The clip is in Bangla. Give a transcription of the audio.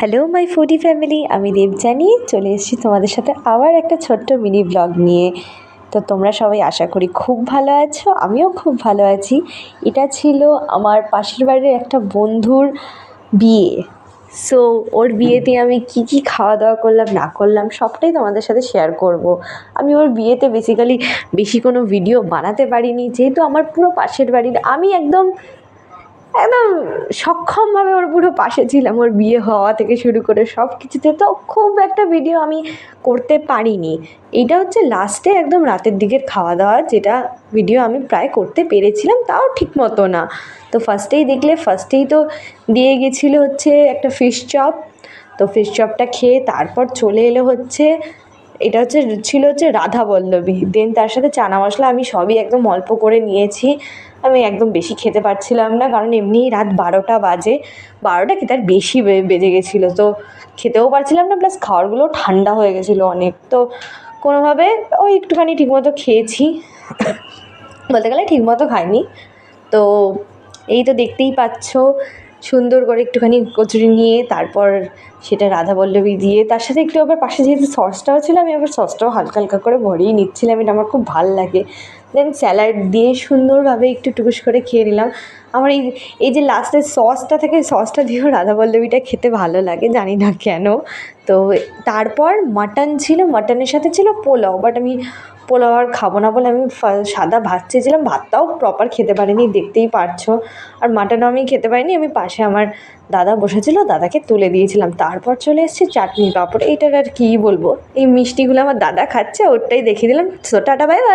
হ্যালো মাই ফুডি ফ্যামিলি, আমি দেবযানী চলে এসেছি তোমাদের সাথে আবার একটা ছোট্ট মিনি ব্লগ নিয়ে। তো তোমরা সবাই আশা করি খুব ভালো আছো, আমিও খুব ভালো আছি। এটা ছিল আমার পাশের বাড়ির একটা বন্ধুর বিয়ে। সো ওর বিয়েতে আমি কি খাওয়া দাওয়া করলাম না করলাম সবটাই তোমাদের সাথে শেয়ার করব। আমি ওর বিয়েতে বেসিক্যালি বেশি কোনো ভিডিও বানাতে পারিনি, যেহেতু আমার পুরো পাশের বাড়ির, আমি একদম একদম সক্ষমভাবে ওর পুরো পাশে ছিলাম, ওর বিয়ে হওয়া থেকে শুরু করে সব কিছুতে। তো খুব একটা ভিডিও আমি করতে পারিনি। এইটা হচ্ছে লাস্টে একদম রাতের দিকের খাওয়া দাওয়া, যেটা ভিডিও আমি প্রায় করতে পেরেছিলাম, তাও ঠিক মতো না। তো ফার্স্টেই তো দিয়ে গেছিলো হচ্ছে একটা ফিশ চপ। তো ফিশ চপটা খেয়ে তারপর চলে এলো হচ্ছে, এটা ছিল হচ্ছে রাধা বল্লভী। দেন তার সাথে চানা মশলা আমি সবই একদম অল্প করে নিয়েছি। আমি একদম বেশি খেতে পারছিলাম না, কারণ এমনিই রাত 12টা বাজে, 12টা কি তার বেশি বেজে গেছিলো। তো খেতেও পারছিলাম না, প্লাস খাবারগুলোও ঠান্ডা হয়ে গেছিলো অনেক। তো কোনোভাবে ওই একটুখানি ঠিকমতো খেয়েছি, বলতে গেলে ঠিকমতো খাইনি। তো এই তো দেখতেই পাচ্ছ, সুন্দর করে একটুখানি কচুরি নিয়ে তারপর সেটা রাধা বল্লভী দিয়ে, তার সাথে একটু আবার পাশে যেহেতু সসটাও ছিল, আমি আবার সসটাও হালকা হালকা করে ভরিয়ে নিচ্ছিলাম, এটা আমার খুব ভাল লাগে। দেন স্যালাড দিয়ে সুন্দরভাবে একটু টুকুস করে খেয়ে নিলাম। আমার এই যে লাস্টের সসটা থেকে, সসটা দিয়েও রাধা বল্লভীটা খেতে ভালো লাগে, জানি না কেন। তো তারপর মাটন ছিল, মাটনের সাথে ছিল পোলাও, বাট আমি পোলাও আর খাবো না বলে আমি সাদা ভাত চেয়েছিলাম, ভাতটাও প্রপার খেতে পারিনি, দেখতেই পারছো। আর মাটনও আমি খেতে পারিনি। আমি পাশে আমার দাদা বসেছিল, দাদাকে তুলে দিয়েছিলাম। তারপর চলে এসেছি চাটনি পাঁপড়, এইটার আর কী বলবো, এই মিষ্টিগুলো আমার দাদা খাচ্ছে, ওরটাই দেখিয়ে দিলাম। So tata, bye bye.